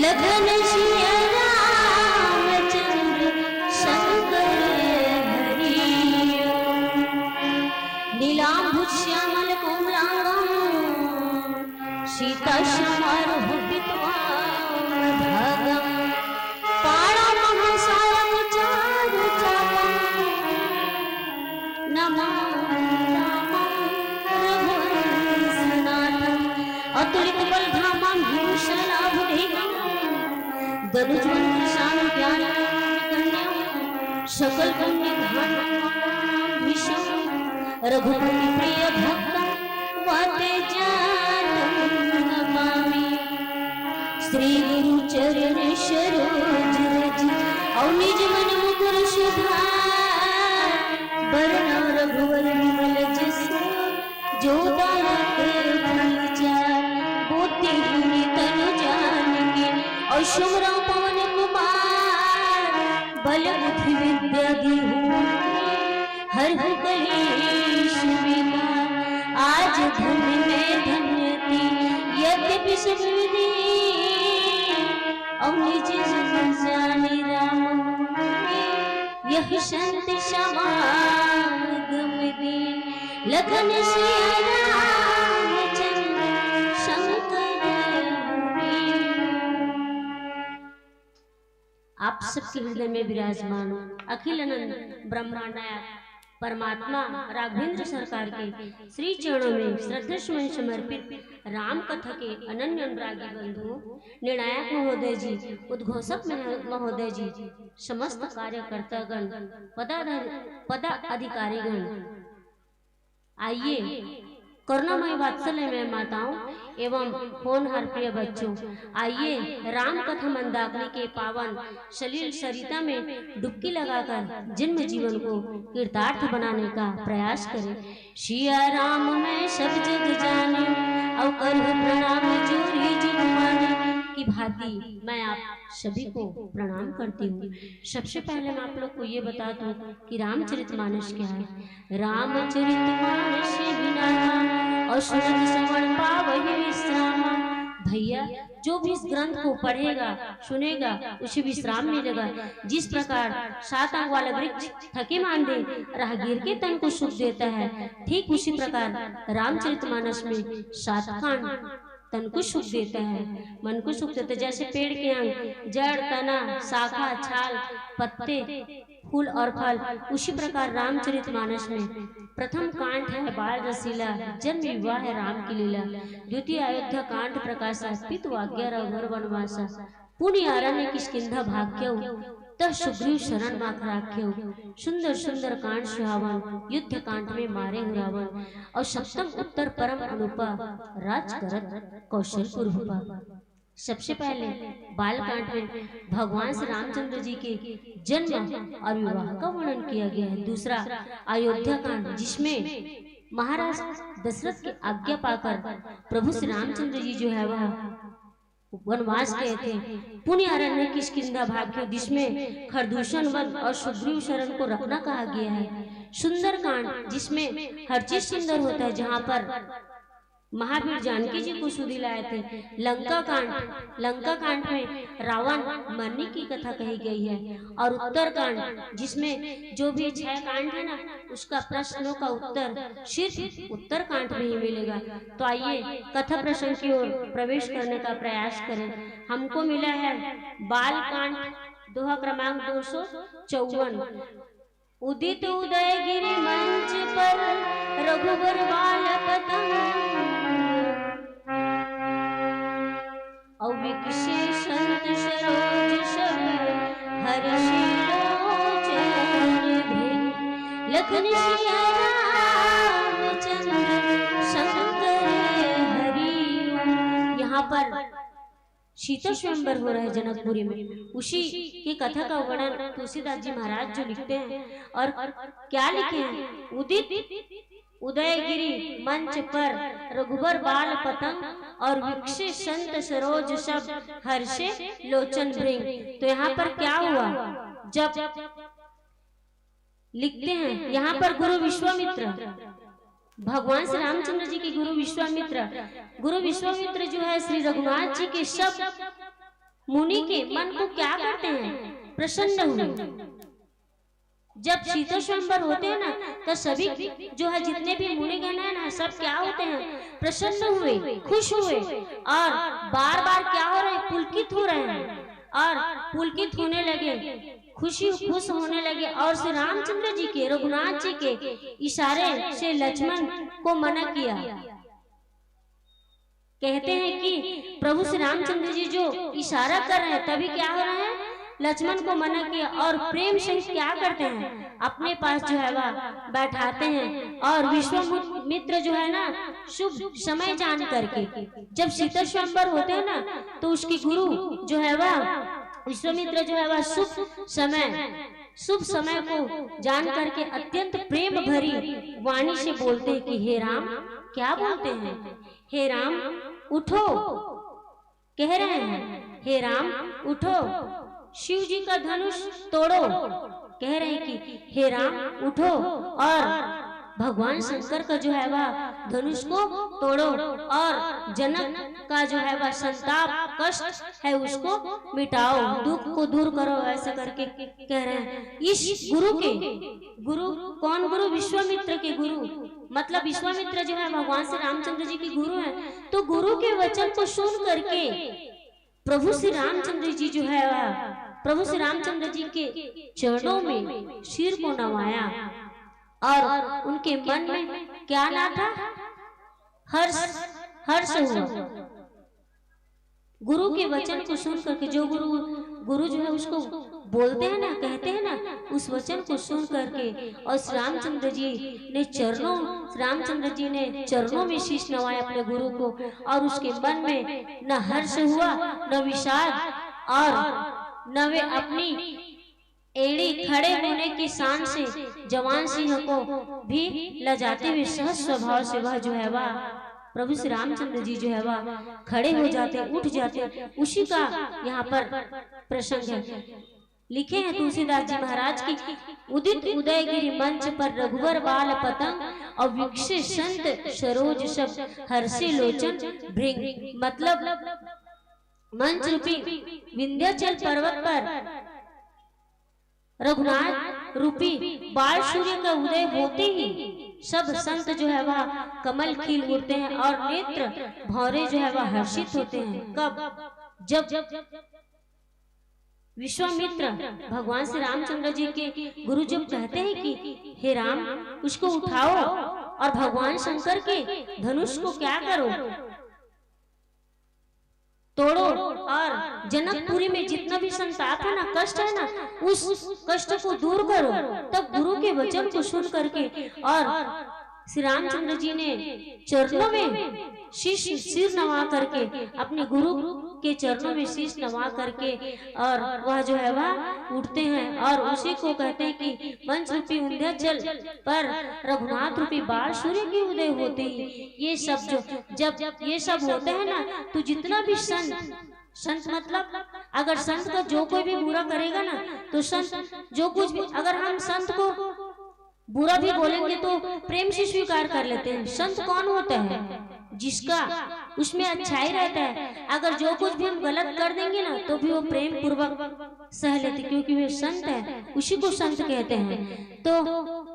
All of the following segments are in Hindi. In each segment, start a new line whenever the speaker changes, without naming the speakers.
लगन सिया रामचंद्र शंकर हरियो नीलांबुज श्यामल कोमलांगम सीता समारोह भगम पाणा महसारम चारु चापम नमः अतुलित बलधामं भूषणाभुदेहं दनुज्वलंत शान ज्ञान कन्यां सकल पुण्यधाम विषम रघुपति प्रिय भक्तं वातेजातं नमामि श्री गुरु चरण सरोज रज और निज मन मुकुर सुधार वरण रघुवर विमल जस जो दायक और शुभ्र पवन कुमार बल बुद्धि विद्या देहु हर हर कलेश विकार आज धन्य में धन्यति यद्यपि सब विधि और निज जन जानी राम यह शांति समागम दिन लगन सिया रामचंद्र शंकर आप सबके हृदय में विराजमान अखिल अनंत ब्रह्मांडाय परमात्मा राघवेंद्र सरकार के श्री चरणों में श्रद्धा सुमन समर्पित राम कथा के अनन्य अनुरागी बंधुओं, निर्णायक महोदय जी, उद्घोषक महोदय जी, समस्त कार्यकर्तागण, पदाधिकारीगण, आइए करुणामय वात्सल्य में माताओं एवं होनहार प्रिय बच्चों, आइए राम कथा मंदाकिनी के पावन सलील सरिता में डुबकी लगाकर जन्म जीवन को कृतार्थ बनाने का प्रयास करें। सिया राम मैं सब जग जाने और कर प्रणाम जोरी जुग माने की भांति मैं आप सभी को प्रणाम करती हूँ। सबसे पहले मैं आप लोग को ये बता दूं कि रामचरितमानस क्या है। रामचरितमानस बिना और सुनत श्रवण पावहि विश्राम। भैया जो भी इस ग्रंथ को पढ़ेगा सुनेगा उसे विश्राम मिलेगा। जिस प्रकार 7 अंग वाला वृक्ष थके मांदे राहगीर के तन को सुख देता है, ठीक उसी प्रकार रामचरितमानस में 7 कांड तन को सुख देता है, मन को सुख देता है। जैसे पेड़ के अंग जड़, तना, शाखा, छाल, पत्ते, फूल और फल, उसी प्रकार रामचरितमानस में प्रथम कांड है बाल रसीला, जन्म विवाह है राम की लीला। द्वितीय अयोध्या कांड प्रकाशा, पितु आज्ञा रघुवर वनवासा। पुण्य आरण्य किष्किंधा भाग्यौ, तह सुग्रीव शरण माख राख्यौ। सुंदर सुंदर कांड सुहावन, युद्ध कांड में मारे रावण। और सप्तम उत्तर परम अनुपा, राज करत कौशलपुर भूपा। सबसे पहले बालकांड में भगवान श्री रामचंद्र जी के जन्म और विवाह का वर्णन किया गया है। दूसरा अयोध्या कांड, जिसमें महाराज दशरथ की आज्ञा पाकर प्रभु श्री रामचंद्र जी जो है वह वनवास गए थे। पुण्य अरण्य किष्किंधा भाग्य, जिसमें खरदूषण वन और सुग्रीव शरण को रखना कहा गया है। सुंदर कांड, जिसमें हर चीज सुंदर होता है, जहाँ पर महावीर जानकी जी को सुधी लाए थे। लंका कांड में रावण मरने की कथा कही गई है। और उत्तर कांड, जिसमें जो भी 6 कांड है ना, उसका प्रश्नों का उत्तर सिर्फ उत्तर कांड में ही मिलेगा। तो आइए कथा प्रसंग की ओर प्रवेश करने का प्रयास करें। हमको मिला है बाल कांड दोहा क्रमांक 254। उदित उदयगिरि मंच पर रघुवर बाल पतंग, अविकसे संत सरोज सब हर्षि लोचन भेद। लखन सिया रामचंद्र शंकर हरिओ। यहाँ पर सीता स्वयंवर हो रहा है जनकपुरी में। उसी की कथा का वर्णन तुलसीदास जी महाराज जो लिखते हैं, और क्या लिखे हैं? उदित उदयगिरि मंच पर रघुबर बाल पतंग, और विकसे संत सरोज सब हर्षे लोचन भृंग। तो यहाँ पर क्या हुआ? जब लिखते हैं यहाँ पर गुरु विश्वामित्र, भगवान श्री रामचंद्र जी के गुरु विश्वामित्र जो है श्री रघुनाथ जी के सब मुनि के मन को क्या करते हैं, प्रसन्न हुए। जब सीता स्वयंवर होते हैं ना, तो सभी जो है जितने भी मुनिगण है ना, सब क्या होते हैं, प्रसन्न हुए, खुश हुए, और बार बार क्या हो रहे हैं, पुलकित हो रहे हैं, और पुलकित होने लगे, खुश होने लगे। और श्री रामचंद्र जी के, रघुनाथ जी के इशारे से लक्ष्मण को मना किया। कहते हैं कि प्रभु श्री रामचंद्र जी जो इशारा कर रहे हैं, तभी क्या हो रहे हैं, लक्ष्मण को मना किया, और प्रेम से क्या करते हैं, अपने पास जो है वह बैठाते हैं। और विश्वामित्र जो है ना, शुभ समय जान करके, जब सीता स्वयंवर होते हैं ना, तो उसकी गुरु जो है वह विश्वामित्र जो है वह शुभ समय को जान करके अत्यंत प्रेम भरी वाणी से बोलते हैं कि हे राम, क्या बोलते हैं, हे राम उठो, कह रहे हैं हे राम उठो, शिव जी का धनुष तोड़ो, कह रहे हैं कि हे राम उठो, और भगवान शंकर का जो है वह धनुष को तोड़ो, और जनक का जो है वह संताप कष्ट है उसको मिटाओ, दुख को दूर करो, ऐसा करके कह रहे हैं। इस गुरु कौन गुरु, विश्वामित्र के गुरु, मतलब विश्वामित्र जो है भगवान श्री रामचंद्र जी के गुरु हैं। तो गुरु के वचन को सुन करके प्रभु श्री रामचंद्र जी जो है वह प्रभु श्री रामचंद्र जी के चरणों में सिर को नवाया, और उनके मन में क्या ना था, हर्ष हुआ। गुरु के वचन को सुन करके, जो गुरु जो है उसको बोलते हैं ना, कहते हैं ना, उस वचन को सुन करके, और श्री रामचंद्र जी ने चरणों में शीश नवाया अपने गुरु को, और उसके मन में न हर्ष हुआ, न विषाद, और न वे अपनी एड़ी खड़े होने की शान से जवान सिंह को भी लजाते हुए सहज स्वभाव से वह जो है वह प्रभु श्री रामचंद्र जी जो है वह खड़े हो जाते, उठ जाते। उसी का यहाँ पर प्रसंग है। लिखे हैं तुलसीदास जी महाराज की, उदित उदयगिरी मंच पर रघुवर बाल पतंग, और विकसे संत सरोज सब हर्षे लोचन भृंग। मतलब मंच रूपी विंध्याचल पर्वत पर रघुनाथ रूपी बाल सूर्य का उदय होते ही सब संत जो है वह कमल खिल उठते हैं, और नेत्र भौरे जो है वह हर्षित होते हैं। कब, जब विश्वामित्र भगवान श्री रामचंद्र जी के गुरु जब कहते हैं कि हे राम उसको उठाओ, और भगवान शंकर के धनुष को क्या करो, तोड़ो, और जनकपुरी में जितना भी संताप है ना, कष्ट है ना, उस कष्ट को दूर करो। तब गुरु के वचन को सुन करके, और श्री रामचंद्र जी ने चरणों में सिर नवा करके, अपने गुरु के चरणों में शीश नवा करके, और वह जो है वह उठते हैं, और उसी को कहते हैं कि मंच रूपी विंध्याचल पर रघुनाथ रूपी बाल सूर्य की उदय होते ही ये सब जब ये सब होते हैं ना, तो जितना भी संत मतलब अगर संत का जो कोई भी बुरा करेगा ना, तो संत जो कुछ भी, अगर हम संत को बुरा भी बोलेंगे तो प्रेम से स्वीकार कर लेते हैं। संत कौन होता है, जिसका उसमें अच्छाई रहता है। अगर जो कुछ भी हम गलत कर देंगे ना, तो भी वो प्रेम पूर्वक सह लेते, क्योंकि वे संत है, उसी को संत कहते हैं। तो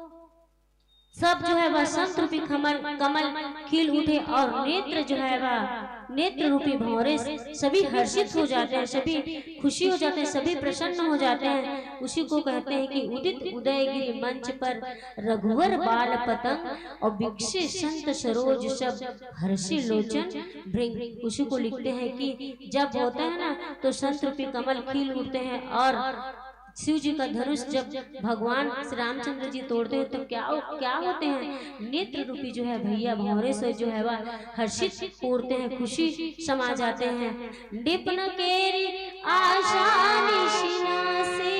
सब जो है वह संत रूपी कमल खिल उठे, और नेत्र जो है वह नेत्र रूपी भौरे सभी हर्षित हो जाते हैं, सभी खुशी हो जाते हैं, सभी प्रसन्न हो जाते हैं। उसी को कहते हैं कि उदित उदयगिरी मंच पर रघुवर बाल पतंग, और विकसे संत सरोज सब हर्षे लोचन भृंग। उसी को लिखते हैं कि जब होता है ना, तो संत रूपी कमल खिल उठते हैं, और शिव जी का धनुष जब भगवान श्री रामचंद्र जी तोड़ते हैं, तो क्या होते हैं, नेत्र रूपी जो है भैया भौरे से जो है वह हर्षित उड़ते हैं, खुशी समा जाते हैं। डिपन केरी आशा निशिना से,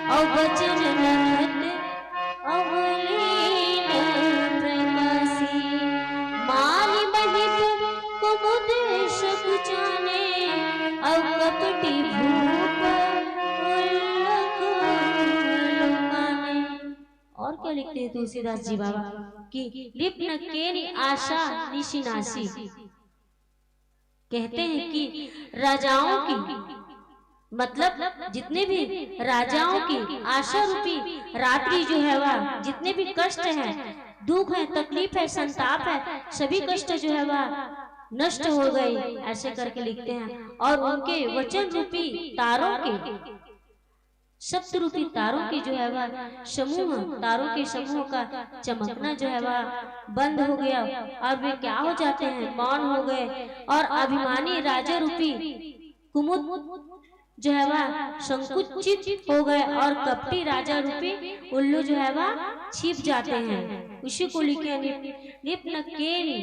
और बचन नखत अवलीन प्रकाशी, माली महिप कुमुद शक जाने, और कपटी भूप और क्या लिखते हैं तुलसीदास जी बाबा कि लिप्न केरी आशा निशिनासी। कहते हैं कि राजाओं की मतलब जितने भी राजाओं की आशा रूपी रात्रि जो है वह, जितने भी कष्ट है, दुख है, तकलीफ है, संताप है, सभी कष्ट जो है वह नष्ट हो गए, ऐसे करके लिखते हैं। और उनके वचन रूपी तारों के, शब्द रूपी तारों की जो है वह समूह, तारों के समूह का चमकना जो है वह बंद हो गया और वे क्या हो जाते हैं, मौन हो गए। और अभिमानी राजा रूपी कुमुद जो है वह संकुचित हो गए और कपटी राजा रूपी उल्लू जो है वह छिप जाते हैं। उसी को लिखे निप्न केरी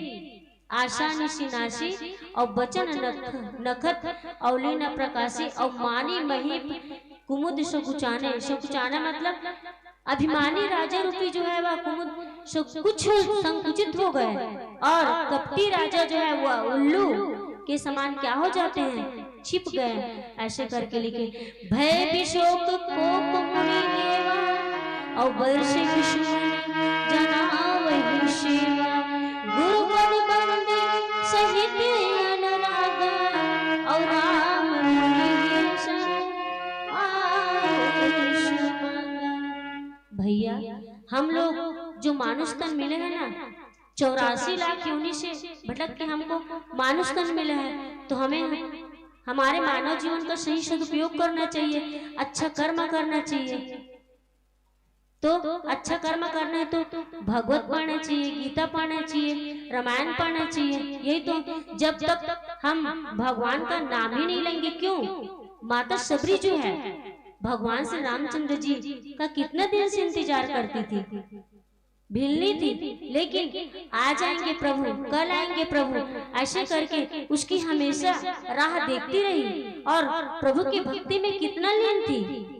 आशा निशिनाशी और बचन नखत अवली न प्रकाशी और मानी महीप कुमुद सकुचाने। सकुचाना मतलब अभिमानी राजा रूपी जो है वह कुमुद कुछ संकुचित हो गए और कपटी राजा जो है वह उल्लू के समान क्या हो जाते हैं, छिप गए। ऐसे करके लिखे भय विशोक कोक मुनि देवा और वर्ष विष्णु जना वही शिवा गुरु पद बंदे सहित अनुरागा और राम भैया हम लोग जो मानुष तन मिले हैं ना, 84 लाख योनि से भटक के हमको मानुष तन मिले हैं, तो हमें हमारे मानव जीवन का सही सदुपयोग करना चाहिए, अच्छा कर्म करना चाहिए। तो अच्छा कर्म करना है तो भगवत पढ़ना चाहिए, गीता पढ़ना चाहिए, रामायण पढ़ना चाहिए। यही तो, जब तक हम भगवान का नाम ही नहीं लेंगे, क्यों? माता सबरी जो है भगवान श्री रामचंद्र जी का कितना दिन से इंतजार करती थी, भिलनी थी, लेकिन आ जाएंगे प्रभु, कल आएंगे प्रभु, ऐसे करके उसकी हमेशा राह देखती रही और प्रभु की भक्ति में कितना लीन थी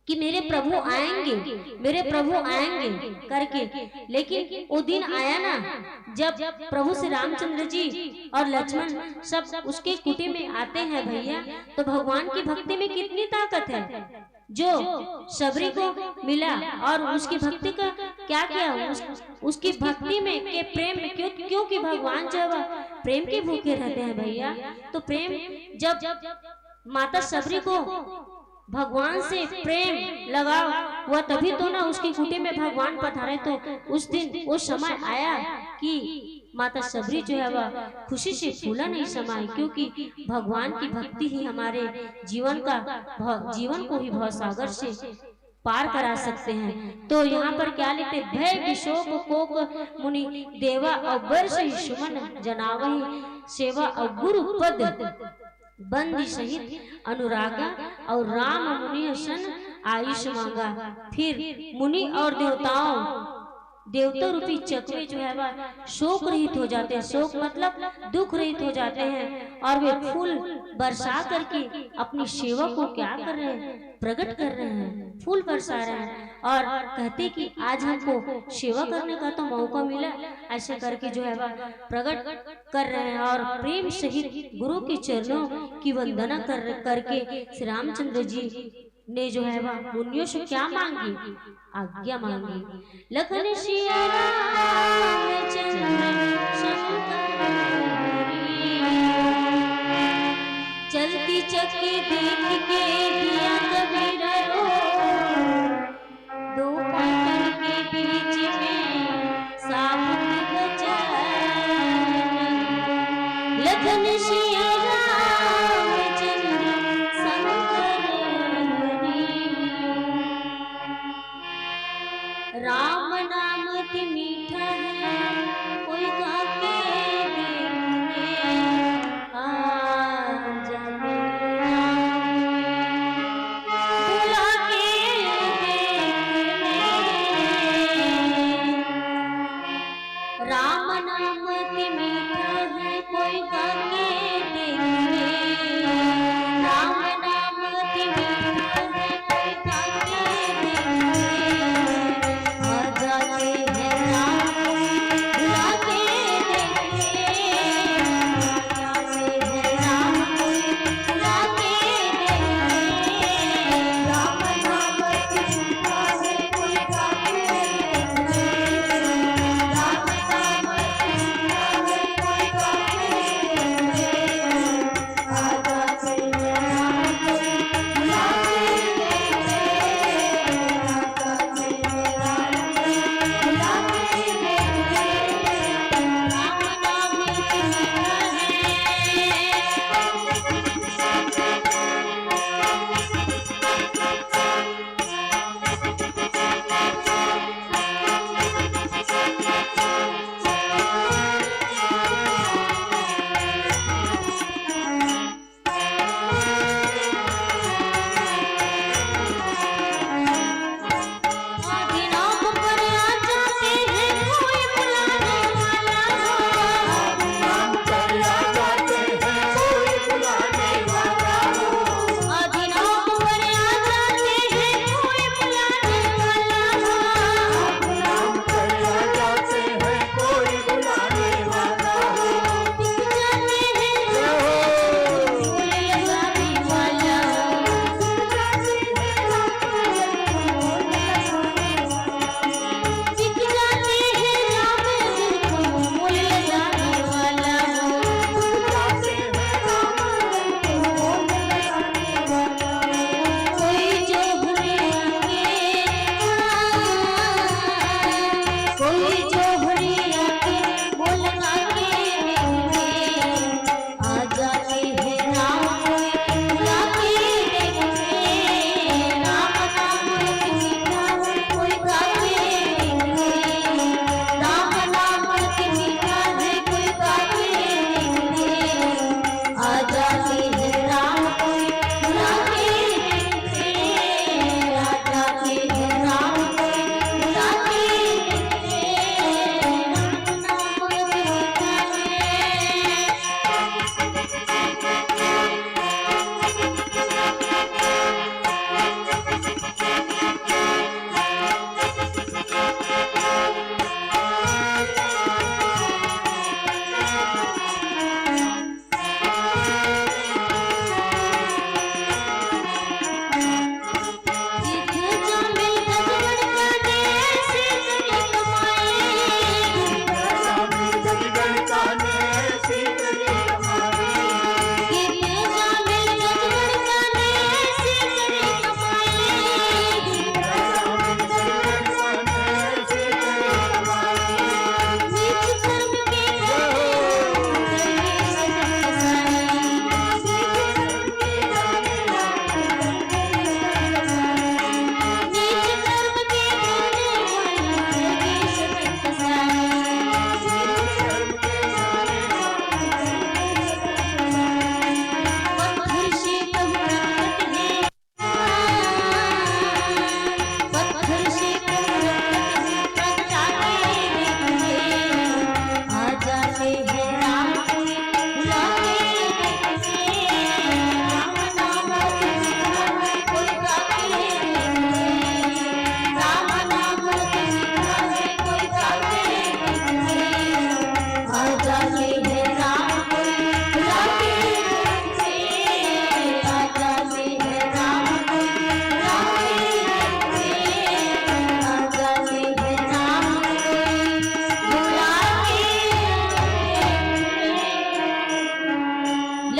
कि मेरे प्रभु आएंगे, मेरे प्रभु आएंगे करके। लेकिन वो दिन आया ना जब प्रभु श्री रामचंद्र जी और लक्ष्मण सब उसके कुटी में आते हैं भैया, तो भगवान की भक्ति में कितनी ताकत है जो सबरी को मिला। और उसकी भक्ति का क्या किया, उसकी भक्ति में के प्रेम में, क्योंकि भगवान जब प्रेम के भूखे रहते हैं भैया, तो प्रेम जब माता सबरी को भगवान से प्रेम लगा हुआ, तभी तो ना उसकी कुटी में भगवान पधारे। तो उस दिन वो समय आया कि माता सबरी जो है वह खुशी से फूला नहीं समाई, क्योंकि भगवान की भक्ति ही हमारे जीवन को ही भवसागर से पार करा सकते हैं। तो यहाँ पर क्या लिखते, भय विशोक कोक मुनि देवा और वर्ष सुमन जनावही सेवा और गुरु पद बंदी सहित अनुरागा और राम मुनि सन आयुष मांगा। फिर मुनि और देवता रूपी चकवे जो है वह शोक रहित हो जाते हैं, शोक मतलब दुख रहित हो जाते हैं, और वे फूल बरसा करके अपनी सेवा को क्या कर रहे हैं, प्रकट कर रहे हैं, फूल बरसा रहे हैं और कहते कि आज हमको सेवा करने का तो मौका मिला। ऐसे करके जो है वह प्रकट कर रहे हैं और प्रेम सहित गुरु के चरणों की वंदना करके श्री रामचंद्र जी ने जो है वह मुनियों से क्या मांगी, आज्ञा मांगी। लखन सिया चलती चक्की देख के दिया कबीर रो, दो पाटन के बीच में साबुत बचन। लखन सिया राम नाम अति मीठा है, कोई गा के देखने आ जाए।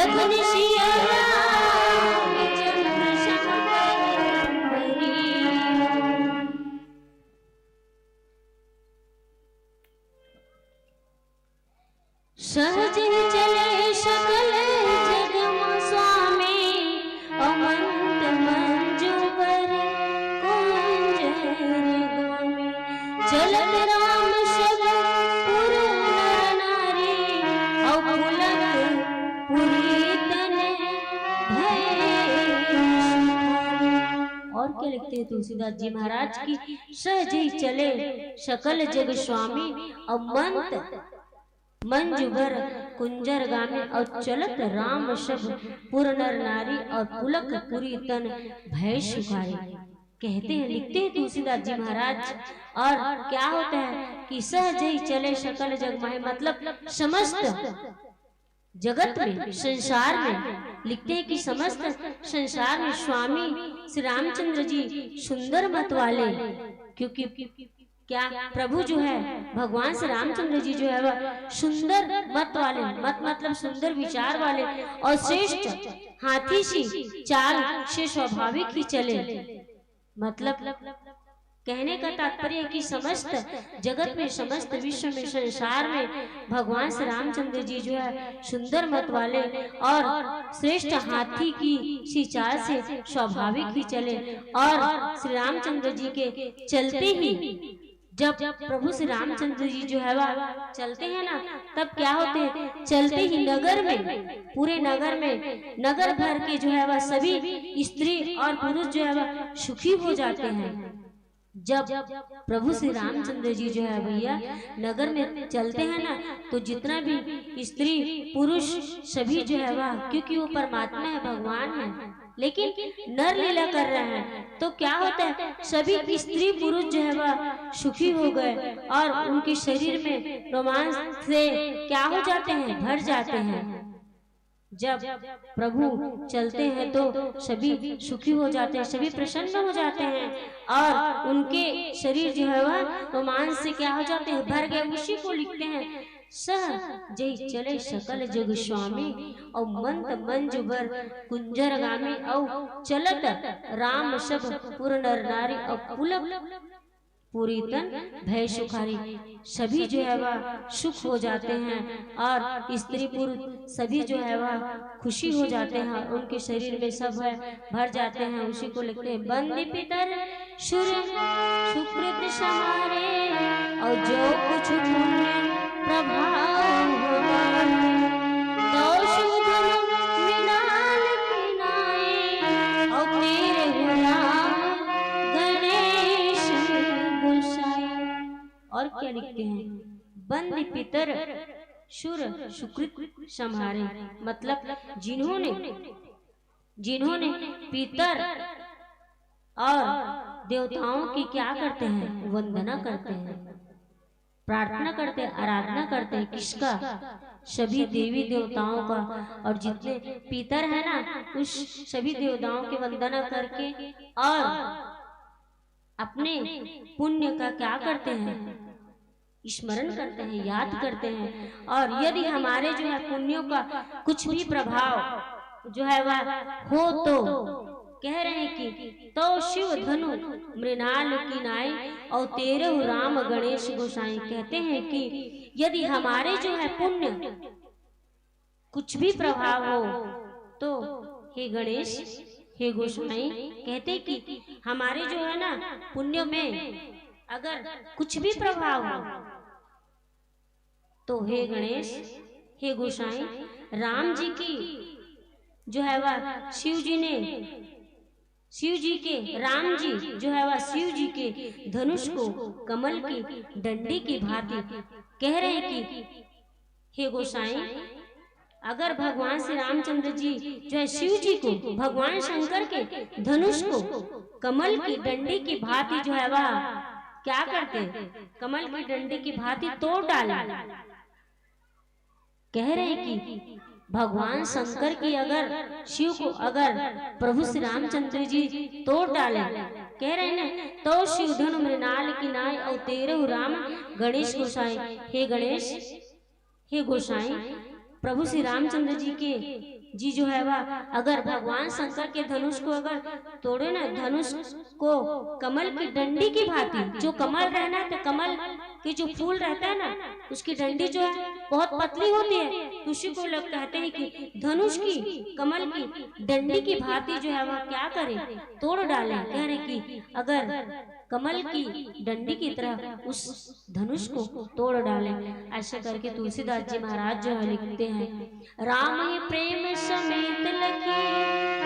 लखन सिया राम चंद्र शंकर हरि। सहज चले सकल जगम स्वामी अमंत मंजूबर कुंजर गामी। चलत राम सब पुर नर नारी अपुलक पुरी तन भय सुखारी। और क्या लिखते हैं तुलसीदास जी महाराज की, सहज ही चले सकल जग स्वामी अमंत मंजुबर कुंजर गामी। और चलत राम सब पुर नर नारी और पुलक पुरी तन भय सुखारी। कहते हैं, लिखते हैं तुलसीदास जी महाराज। और क्या होता है कि सहज ही चले सकल जग माहे, मतलब समस्त जगत में, संसार में। लिखते हैं कि समस्त संसार में स्वामी श्री रामचंद्र जी सुंदर मत वाले, क्योंकि क्या प्रभु जो है भगवान श्री रामचंद्र जी जो है वह सुंदर मत वाले, मत मतलब सुंदर विचार वाले, और श्रेष्ठ हाथी सी चाल से स्वाभाविक ही चले। मतलब कहने का तात्पर्य है कि समस्त जगत में, समस्त विश्व में, संसार में भगवान श्री रामचंद्र जी जो है सुंदर मत वाले और श्रेष्ठ हाथी की सी चाल से स्वाभाविक ही चले। और श्री रामचंद्र जी के चलते ही, जब प्रभु श्री रामचंद्र जी जो है वह चलते हैं ना, तब क्या होते हैं, चलते ही नगर में, पूरे नगर में, नगर भर के जो है वह सभी स्त्री और पुरुष जो है वह सुखी हो जाते हैं। जब प्रभु श्री रामचंद्र जी जो है भैया नगर में चलते हैं ना, तो जितना भी स्त्री पुरुष सभी जो है वह, क्योंकि वो परमात्मा है, भगवान है, लेकिन नर लीला कर रहे हैं, तो क्या होता है, सभी स्त्री पुरुष जो है वह सुखी हो गए और उनके शरीर में रोमांस से क्या हो जाते हैं, भर जाते हैं। जब प्रभु चलते हैं तो सभी सुखी हो जाते हैं, सभी प्रसन्न हो जाते हैं और उनके शरीर जो है वह रोमांस से क्या हो जाते हैं, भर गए। उसी को लिखते हैं, सह जय चले सकल जग स्वामी और मंत मंजुबर कुंजर गामी। और चलत राम सब पुर नर नारी और पुलक पूरी तन भय सुखारी। सभी जो है वह सुख हो जाते हैं और स्त्री पुरुष सभी जो है वह खुशी हो जाते हैं, उनके शरीर में सब है भर जाते हैं। उसी को लिखते हैं, बंदी पितर सुर सुकृत समारे और जो कुछ पुण्य प्रभाव तो शुभ मृणाल किनाए और तेरे गुलाम गणेश गोसाई। और क्या लिखते हैं, बंदी पितर सुर सुकृत संहारे, मतलब जिन्होंने पितर और देवताओं की क्या करते हैं, वंदना करते हैं, प्रार्थना करते हैं, आराधना करते हैं। किसका, सभी देवी देवताओं का। और जितने पितर है ना, उस सभी देवताओं की वंदना करके और अपने पुण्य का क्या करते हैं, स्मरण करते हैं, याद करते हैं। और यदि हमारे जो है पुण्यों का कुछ भी प्रभाव जो है वह हो, तो कह रहे हैं कि तो शिव धनु मृणाल किनाई और तेरे राम गणेश गोसाई। कहते हैं कि यदि हमारे जो है पुण्य कुछ भी प्रभाव हो, तो हे गणेश, हे गोसाई, कहते कि हमारे जो है ना पुण्य में अगर कुछ भी प्रभाव हो, तो हे गणेश, हे गोसाई, राम जी की जो है वह शिव जी के राम जी जो है वह शिव जी के धनुष को कमल की डंडी की भांति कह रहे हैं कि हे गोसाई, अगर भगवान श्री रामचंद्र जी जो है शिव जी को, भगवान शंकर के धनुष को कमल की डंडी की भांति जो है वह क्या करते, कमल की डंडी की भांति तोड़ डाला। कह रहे हैं कि भगवान शंकर की अगर शिव को अगर प्रभु श्री रामचंद्र जी तोड़ डाले, कह रहे हैं तो शिव धनु मृणाल की नाई और तेरे राम गणेश गोसाई। हे गणेश, हे गोसाई, प्रभु श्री रामचंद्र जी जो है वह अगर भगवान शंकर के धनुष को अगर तोड़े ना, धनुष को कमल की डंडी की भांति, जो कमल रहना तो कमल के जो फूल रहता है ना, उसकी डंडी जो है बहुत पतली होती है, तो उसी को लोग कहते हैं कि धनुष की कमल की डंडी की भांति जो है वह क्या करे, तोड़ डाले। कह रहे कि अगर कमल की डंडी की तरह उस धनुष को तोड़ डाले। ऐसे करके तुलसीदास जी महाराज जो है लिखते हैं, राम ये प्रेम समेत लखी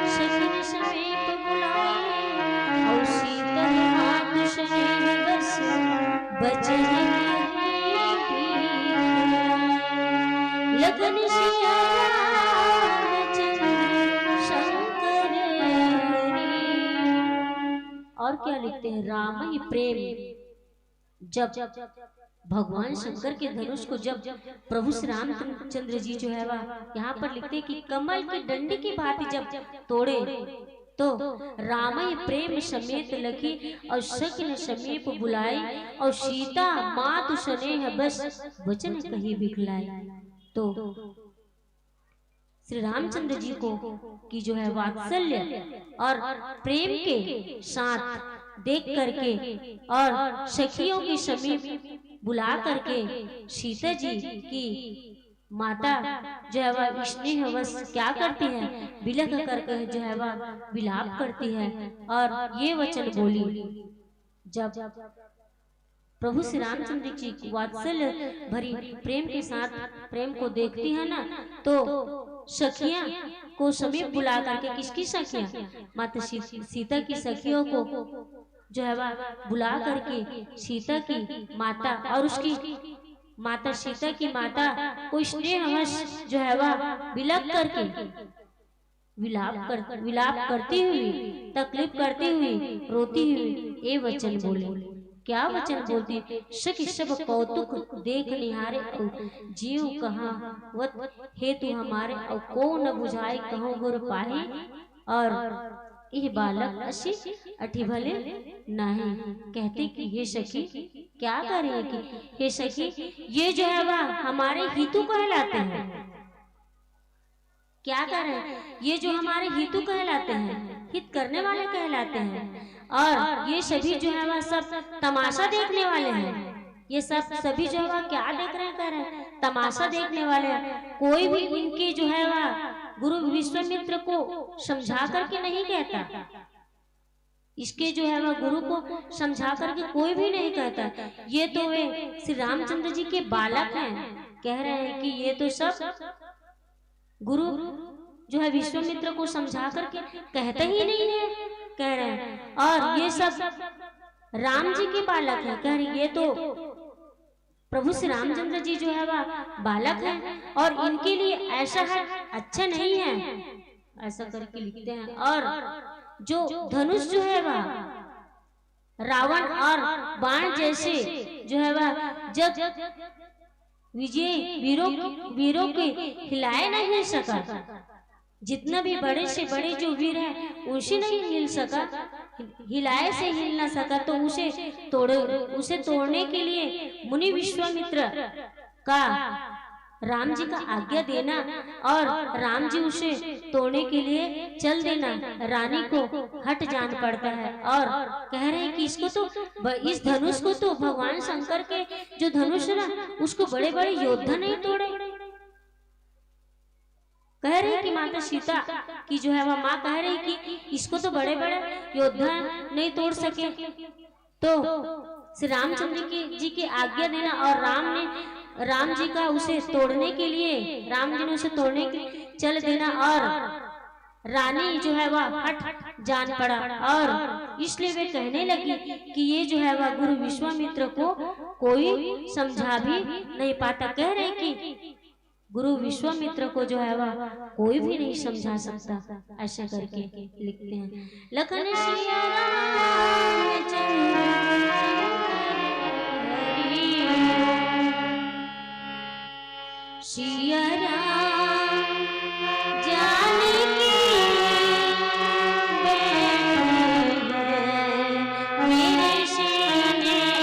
सखी समीप बुलाए, और सीता मात स्नेह बस बचन लगन सिया और क्या लिखते हैं, राम ही प्रेम। जब भगवान शंकर के धनुष को जब प्रभु श्री रामचंद्र जी जो है वह यहाँ पर लिखते हैं कि कमल की डंडी की भांति जब तोड़े, तो राम ही प्रेम समेत लखी और शक्न समीप बुलाई, और सीता मातु स्नेह बस वचन कही बिखलाई। तो श्री रामचंद्र जी को की जो है वात्सल्य और प्रेम के साथ देख करके और सखियों की समीप बुला करके सीता जी की माता जो है वह स्नेहवश क्या करती है, बिलख करके जो है वह विलाप करती है और ये वचन बोली। जब प्रभु श्री रामचंद्र जी वात्सल्य भरी प्रेम के साथ प्रेम को देखती है ना, तो सखियां को समीप बुला करके, किसकी सखियां, माता सीता की सखियों को जो है वह बुला करके सीता की माता और उसकी माता सीता की माता को स्नेहवश जो है वह विलप करके विलाप करती हुई, तकलीफ करती हुई, रोती हुई ये वचन बोले। क्या वचन बोलती, सखी सब कौतुक देख निहारे, जीव कहाँ वत हेतु हमारे, और को न बुझाए कहो गुर पाही, और यह बालक असी अठी भले नहीं। कहते कि ये सखी क्या करे कि हे सखी ये जो है वह हमारे हितु कहलाते हैं, क्या करें, ये जो हमारे हितु कहलाते हैं, हित करने वाले कहलाते हैं, और ये सभी जो है वह सब तमाशा देखने वाले हैं। ये सब सभी जो है वह क्या देख रहे हैं, कह रहे हैं तमाशा देखने वाले हैं। कोई भी इनके जो है वह गुरु विश्वामित्र को समझा करके नहीं कहता, इसके जो है वह गुरु को समझा करके कोई भी नहीं कहता। ये तो वे श्री रामचंद्र जी के बालक हैं, कह रहे हैं कि ये तो सब गुरु जो है विश्वामित्र को समझा करके कहते ही नहीं है, कह रहे हैं। और ये सब राम जी के बालक है, कह रहे ये तो प्रभु श्री रामचंद्र जी जो है वह बालक है, और इनके लिए ऐसा है अच्छा नहीं है, ऐसा करके लिखते हैं। और जो धनुष जो है वह रावण और बाण जैसे जो है वह जब विजय वीरों के हिलाए नहीं हिल सका, जितना भी बड़े से बड़े जो वीर है उसे नहीं हिल सका, हिलाए से हिल ना सका, तो उसे तोड़ने के लिए मुनि विश्वामित्र का राम जी का आज्ञा देना, और राम जी उसे तोड़ने के लिए चल देना, रानी को हट जान पड़ता है। और कह रहे हैं कि इसको तो इस धनुष को तो भगवान शंकर के जो धनुष है ना, उसको बड़े बड़े योद्धा नहीं तोड़े। कह रहे कि माता सीता की जो है वह माँ कह रही कि इसको तो बड़े बड़े योद्धा नहीं तोड़ सके, तो श्री रामचंद्र जी की आज्ञा देना, और राम जी का उसे तोड़ने के लिए, राम जी ने उसे तोड़ने के चल देना, और रानी जो है वह हट जान पड़ा। और इसलिए वे कहने लगी कि ये जो है वह गुरु विश्वामित्र को कोई समझा भी नहीं पाता। कह रहे कि गुरु विश्वामित्र को जो है वह कोई भी नहीं समझा सकता, ऐसा करके लिखते हैं। लखन सिया सिया राम जानकी मेरे सीने में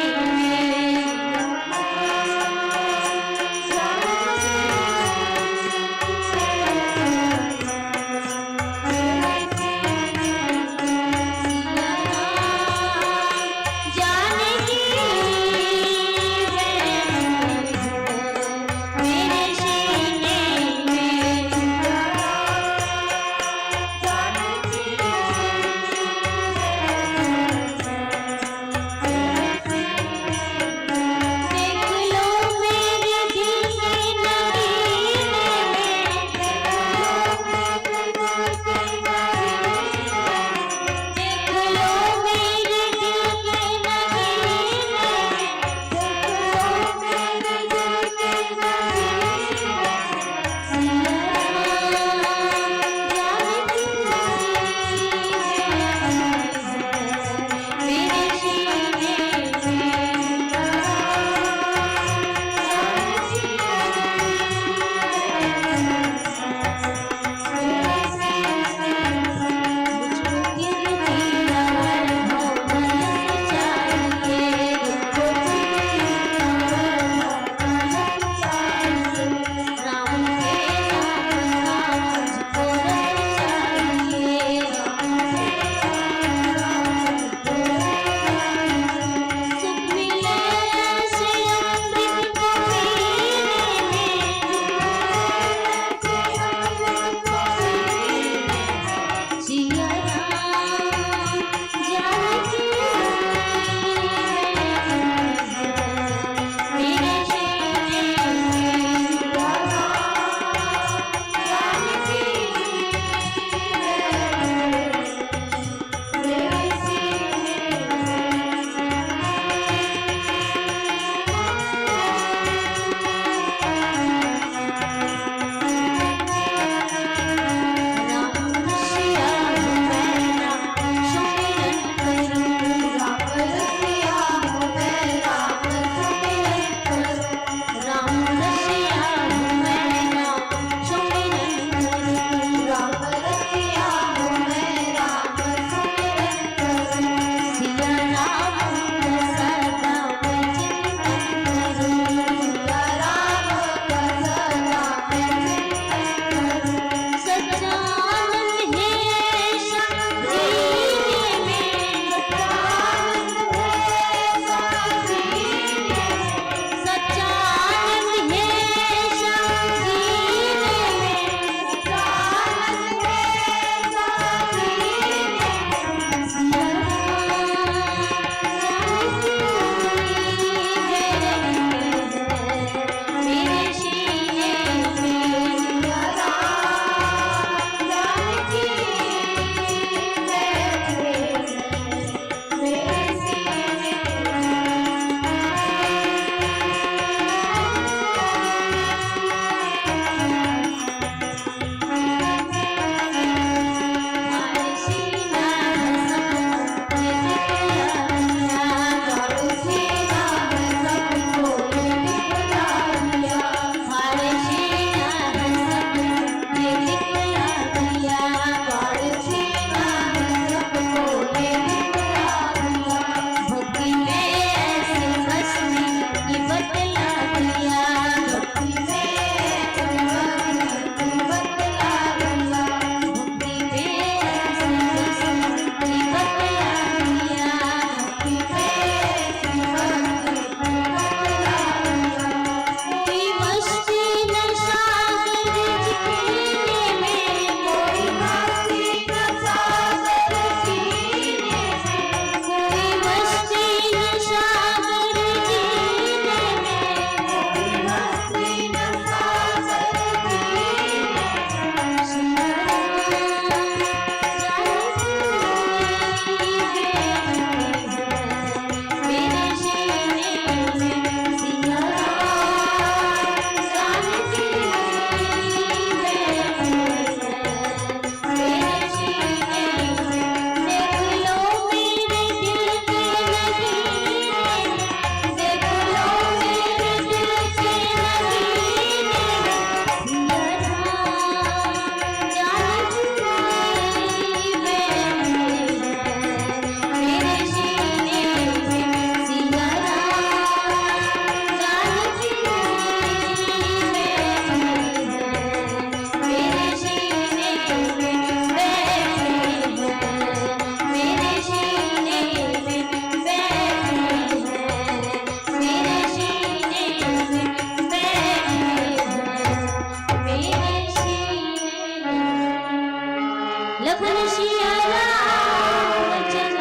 लखन सिया राम बचन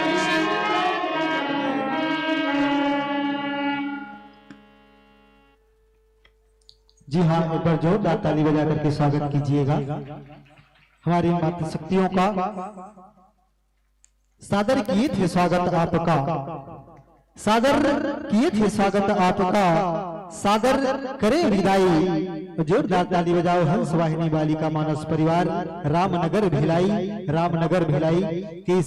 जी हाँ, एक बार जोरदार ताली बजा करके स्वागत कीजिएगा हमारी माता शक्तियों का। सादर किए थे स्वागत आपका, सादर किए थे स्वागत आपका, सादर करे विदाई। जोरदार ताली बजाओ हंस वाहिनी बालिका मानस परिवार रामनगर भिलाई, रामनगर भिलाई के